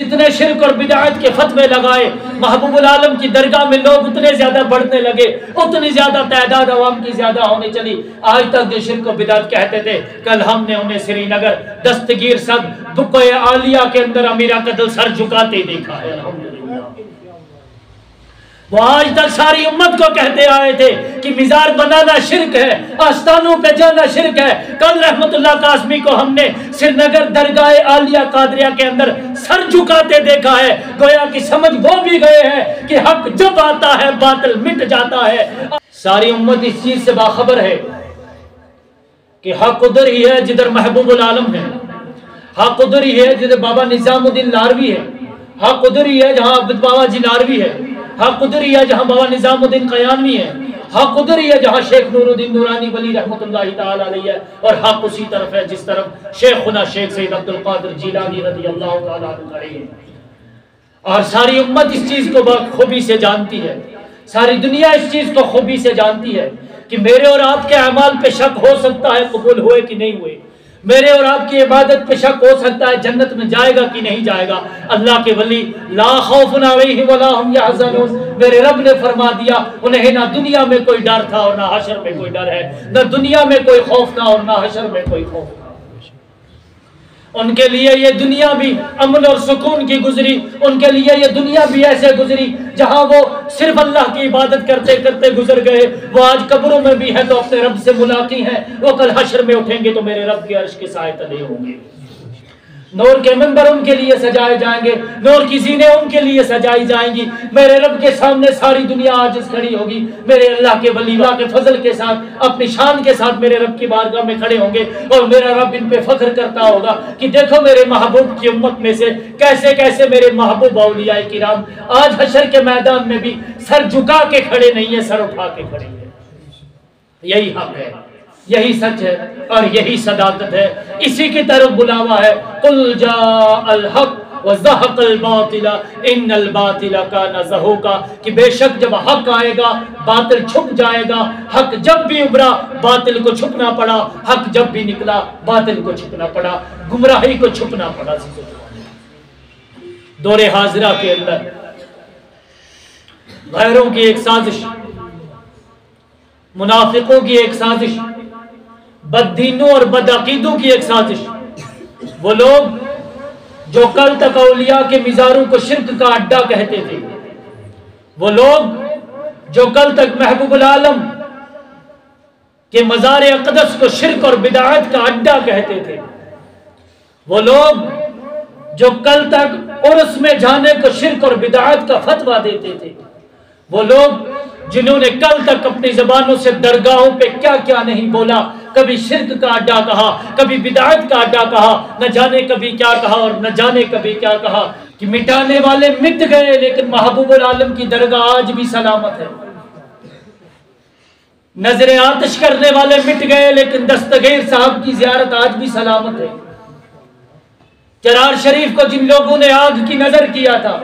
جتنے شرک اور بدعت کے فتوے لگائے محبوب العالم کی درگاہ میں لوگ اتنے زیادہ بڑھنے لگے، اتنی زیادہ تعداد عوام کی زیادہ ہونے چلی۔ آج تک جو شرک و بدعت کہتے تھے، کل ہم نے انہیں سری نگر دستگیر سب بقعہ عالیہ کے اندر امیرہ قدل سر جھکاتے دیکھا ہے۔ الحمدللہ وہ آج تک ساری امت کو کہتے آئے تھے کہ مزار بنانا شرک ہے، آستانوں پہ جانا شرک ہے۔ کل رحمت اللہ قاسمی کو ہم نے سری نگر درگاہ عالیہ قادریہ کے اندر سر جھکاتے دیکھا ہے، گویا کہ سمجھ وہ بھی گئے ہیں کہ حق جب آتا ہے باطل مٹ جاتا ہے۔ ساری امت اس چیز سے باخبر ہے کہ حق ادھر ہی ہے جدھر محبوب العالم ہے، حق ادھر ہی ہے جدھر بابا نظام الدین لاروی ہے، حق ادھر ہی ہے جہاں عبد بابا جی لاروی ہے، حق ادھر ہی ہے جہاں بابا نظام الدین قیانوی ہے، حق ادھر ہی ہے جہاں شیخ نور الدین نورانی ولی رحمت اللہ تعالی علیہ ہے، اور حق اسی طرف ہے جس طرف شیخنا شیخ سید عبد القادر جیلانی رضی اللہ تعالی عنہ کھڑے ہیں۔ اور ساری امت اس چیز کو بخوبی سے جانتی ہے، ساری دنیا اس چیز کو خوبی سے جانتی ہے کہ میرے اور آپ کے اعمال پہ شک ہو سکتا ہے قبول ہوئے کہ نہیں ہوئے، میرے اور آپ کی عبادت پہ شک ہو سکتا ہے جنت میں جائے گا کہ نہیں جائے گا۔ اللہ کے ولی لا خوف علیہم ولا هم يحزنون، میرے رب نے فرما دیا انہیں نہ دنیا میں کوئی ڈر تھا اور نہ حشر میں کوئی ڈر ہے، نہ دنیا میں کوئی خوف تھا اور نہ حشر میں کوئی خوف تھا۔ ان کے لیے یہ دنیا بھی امن اور سکون کی گزری، ان کے لیے یہ دنیا بھی ایسے گزری جہاں وہ صرف اللہ کی عبادت کرتے کرتے گزر گئے، وہ آج قبروں میں بھی ہے تو اپنے رب سے ملاقات ہیں، وہ کل حشر میں اٹھیں گے تو میرے رب کے عرش کے سائے تلے ہوں گے۔ نور کے منبر ان کے لیے سجائے جائیں گے، نور کی زینے ان کے لیے سجائی جائیں گی، میرے رب کے سامنے ساری دنیا عاجز کھڑی ہوگی، میرے اللہ کے ولی اللہ کے فضل کے ساتھ اپنی شان کے ساتھ میرے رب کی بارگاہ میں کھڑے ہوں گے، اور میرا رب ان پہ فخر کرتا ہوگا کہ دیکھو میرے محبوب کی امت میں سے کیسے کیسے میرے محبوب اولیاء کرام آج حشر کے میدان میں بھی سر جھکا کے کھڑے نہیں ہیں، سر اٹھا کے کھڑے ہیں۔ یہی حق ہے، یہی سچ ہے اور یہی صداقت ہے، اسی کی طرف بلاوا ہے۔ قل جاء الحق وزهق الباطل ان الباطل كان زهوقا، کہ بے شک جب حق آئے گا باطل چھپ جائے گا، حق جب بھی ابھرا باطل کو چھپنا پڑا، حق جب بھی نکلا باطل کو چھپنا پڑا، گمراہی کو چھپنا پڑا۔ دور حاضرہ کے اندر غیروں کی ایک سازش، منافقوں کی ایک سازش، بددینوں اور بدعقیدوں کی ایک سازش، وہ لوگ جو کل تک اولیاء کے مزاروں کو شرک کا اڈا کہتے تھے، وہ لوگ جو کل تک محبوب العالم کے مزار اقدس کو شرک اور بدعت کا اڈا کہتے تھے، وہ لوگ جو کل تک عرس میں جانے کو شرک اور بدعت کا فتویٰ دیتے تھے، وہ لوگ جنہوں نے کل تک اپنی زبانوں سے درگاہوں پہ کیا کیا نہیں بولا، کبھی شرک کا اڈا کہا، کبھی بدعت کا اڈا کہا، نہ جانے کبھی کیا کہا اور نہ جانے کبھی کیا کہا، کہ مٹانے والے مٹ گئے لیکن محبوب العالم کی درگاہ آج بھی سلامت ہے، نظر آتش کرنے والے مٹ گئے لیکن دستگیر صاحب کی زیارت آج بھی سلامت ہے۔ چرار شریف کو جن لوگوں نے آگ کی نظر کیا تھا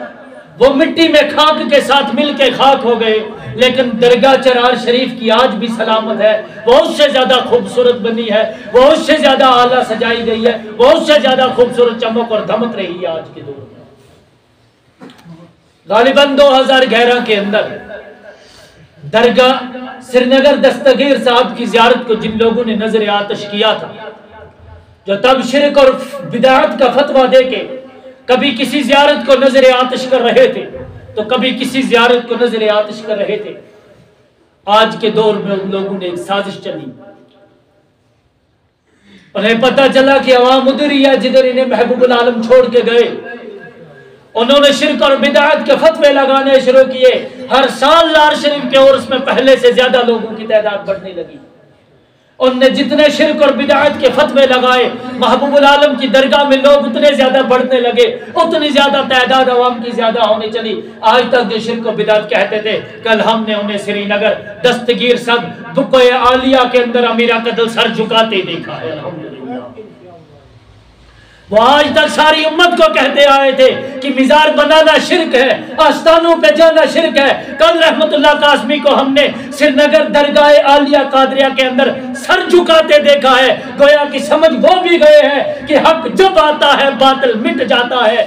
وہ مٹی میں خاک کے ساتھ مل کے خاک ہو گئے، لیکن درگاہ چرار شریف کی آج بھی سلامت ہے، وہ اس سے زیادہ خوبصورت بنی ہے، وہ اس سے زیادہ اعلیٰ سجائی گئی ہے، وہ اس سے زیادہ خوبصورت چمک اور دھمک رہی ہے آج کے دور میں۔ غالباً 2011 کے اندر درگاہ سری نگر دستگیر صاحب کی زیارت کو جن لوگوں نے نظر آتش کیا تھا، جو تب شرک اور بدعت کا فتویٰ دے کے کبھی کسی زیارت کو نظر آتش کر رہے تھے تو کبھی کسی زیارت کو نظر آتش کر رہے تھے، آج کے دور میں ان لوگوں نے ایک سازش چلی، انہیں پتا چلا کہ عوام ادھر ہی ہے جدھر انہیں محبوب العالم چھوڑ کے گئے، انہوں نے شرک اور بدعت کے فتوے لگانے شروع کیے، ہر سال لار شریف کے عرس میں پہلے سے زیادہ لوگوں کی تعداد بڑھنے لگی، ان نے جتنے شرک اور بدعت کے فتوے لگائے محبوب العالم کی درگاہ میں لوگ اتنے زیادہ بڑھنے لگے، اتنی زیادہ تعداد عوام کی زیادہ ہونے چلی۔ آج تک جو شرک و بدعت کہتے تھے، کل ہم نے انہیں سری نگر دستگیر سب بقعہ عالیہ کے اندر امیرہ قدل سر جھکاتے دیکھا ہے۔ الحمدللہ وہ آج تک ساری امت کو کہتے آئے تھے کہ مزار بنانا شرک ہے، آستانوں پہ جانا شرک ہے۔ کل رحمت اللہ قاسمی کو ہم نے سری نگر درگاہ عالیہ قادریہ کے اندر سر جھکاتے دیکھا ہے، گویا کہ سمجھ وہ بھی گئے ہیں کہ حق جب آتا ہے باطل مٹ جاتا ہے۔